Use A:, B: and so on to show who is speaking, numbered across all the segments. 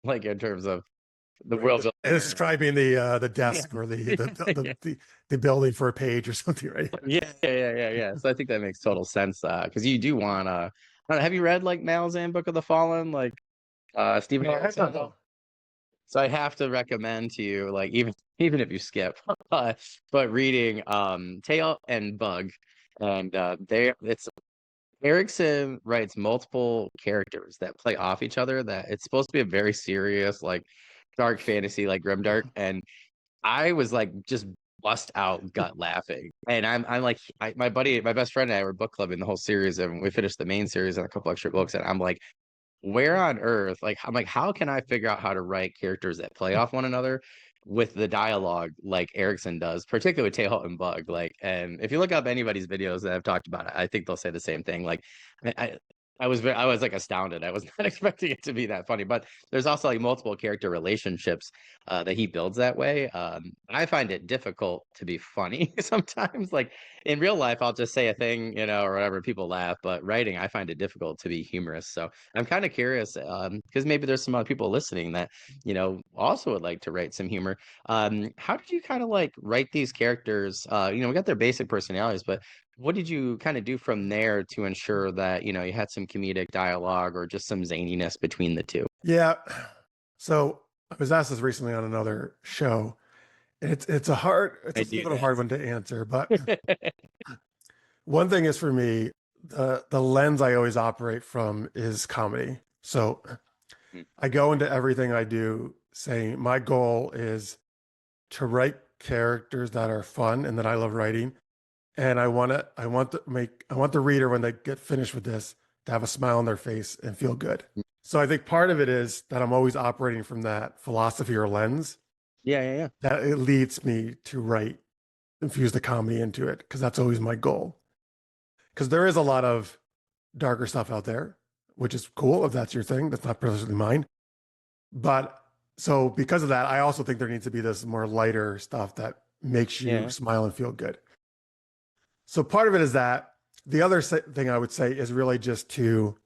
A: like in terms of the
B: Right.
A: world building.
B: Describing the desk or the building for a page or something, right?
A: Yeah. So I think that makes total sense. Because you do want to. Have you read like Malazan Book of the Fallen, like Stephen
B: No, I
A: Erickson?
B: don't know.
A: So I have to recommend to you, like even if you skip, but reading Tail and Bug, and they it's Erickson writes multiple characters that play off each other. That it's supposed to be a very serious, like dark fantasy, like grimdark, and I was like just bust out gut laughing. And I'm like my buddy, my best friend and I were book clubbing the whole series, and we finished the main series and a couple extra books, and I'm like, where on earth, like I'm like, how can I figure out how to write characters that play off one another with the dialogue like Erickson does, particularly with Tail and Bug? Like, and if you look up anybody's videos that have talked about it, I think they'll say the same thing. Like, I I was like astounded. I was not expecting it to be that funny, but there's also like multiple character relationships that he builds that way. I find it difficult to be funny sometimes. Like in real life, I'll just say a thing, you know, or whatever, people laugh. But writing, I find it difficult to be humorous. So I'm kind of curious because maybe there's some other people listening that, you know, also would like to write some humor. How did you kind of like write these characters? You know, we got their basic personalities, but what did you kind of do from there to ensure that, you know, you had some comedic dialogue or just some zaniness between the two?
B: Yeah. So I was asked this recently on another show, and it's
A: I
B: a
A: do
B: little bit of a hard
A: that.
B: one to answer. But one thing is for me, the lens I always operate from is comedy. So I go into everything I do saying my goal is to write characters that are fun and that I love writing. And I want the reader when they get finished with this to have a smile on their face and feel good. So I think part of it is that I'm always operating from that philosophy or lens
A: Yeah.
B: that it leads me to write, infuse the comedy into it, because that's always my goal. Because there is a lot of darker stuff out there, which is cool if that's your thing. That's not personally mine. But so because of that, I also think there needs to be this more lighter stuff that makes you
A: Yeah.
B: smile and feel good. So part of it is that. The other thing I would say is really just to,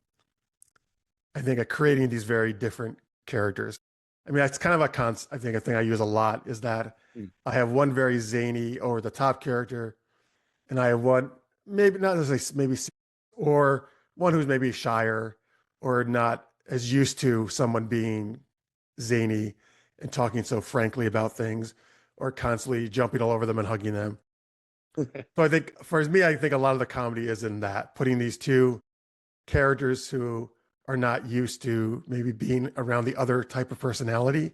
B: I think, at creating these very different characters. I mean, that's kind of I think a thing I use a lot is that
A: Mm.
B: I have one very zany over the top character, and I have one maybe not necessarily maybe or one who's maybe shyer or not as used to someone being zany and talking so frankly about things or constantly jumping all over them and hugging them. So I think for me, I think a lot of the comedy is in that putting these two characters who are not used to maybe being around the other type of personality,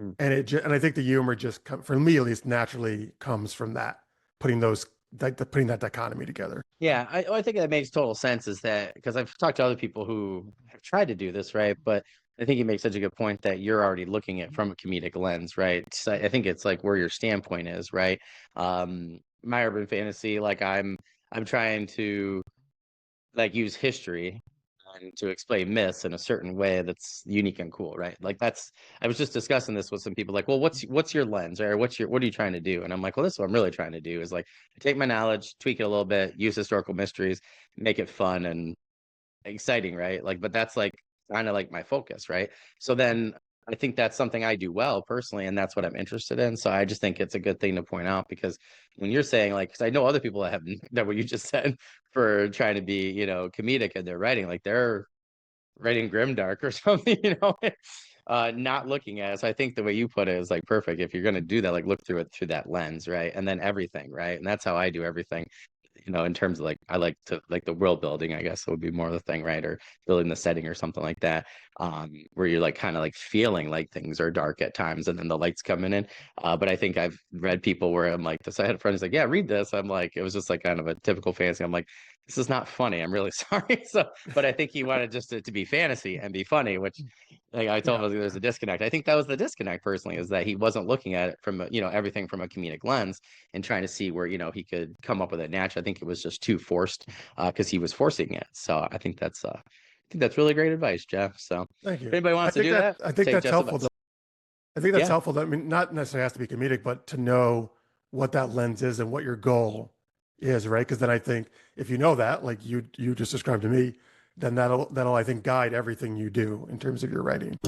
A: Mm.
B: and I think the humor just for me at least naturally comes from that putting those putting that dichotomy together.
A: Yeah, I think that makes total sense is that because I've talked to other people who have tried to do this, right? But I think you make such a good point that you're already looking at from a comedic lens, right? So I think it's like where your standpoint is, right? My urban fantasy, like I'm trying to like use history and to explain myths in a certain way that's unique and cool, right? Like that's I was just discussing this with some people like, well, what's your lens or what are you trying to do? And I'm like, well, this is what I'm really trying to do is like take my knowledge, tweak it a little bit, use historical mysteries, make it fun and exciting, right? Like, but that's like kind of like my focus, right? So then I think that's something I do well personally, and that's what I'm interested in. So I just think it's a good thing to point out because when you're saying like, because I know other people that have that what you just said for trying to be, you know, comedic in their writing, like they're writing grimdark or something, you know, not looking at it. So I think the way you put it is like perfect. If you're gonna do that, like look through it through that lens, right? And then everything, right? And that's how I do everything you know, in terms of like I like to like the world building, I guess would be more the thing, right? Or building the setting or something like that. Where you're like kind of like feeling like things are dark at times and then the lights coming in. But I think I've read people where I'm like this. I had a friend who's like, yeah, read this. I'm like, it was just like kind of a typical fantasy. I'm like, this is not funny. I'm really sorry. So, but I think he wanted just to be fantasy and be funny, which like I told
B: Yeah.
A: him there's a disconnect. I think that was the disconnect personally, is that he wasn't looking at it from you know everything from a comedic lens and trying to see where you know he could come up with it naturally. I think it was just too forced because he was forcing it. So I think that's really great advice, Jeff. So
B: Thank
A: if
B: you.
A: anybody wants to do that,
B: I think
A: take
B: that's
A: Jeff's
B: helpful.
A: advice.
B: I think that's
A: Yeah,
B: helpful. I mean, not necessarily has to be comedic, but to know what that lens is and what your goal is, right? Because then I think if you know that, like you just described to me, then that'll I think guide everything you do in terms of your writing.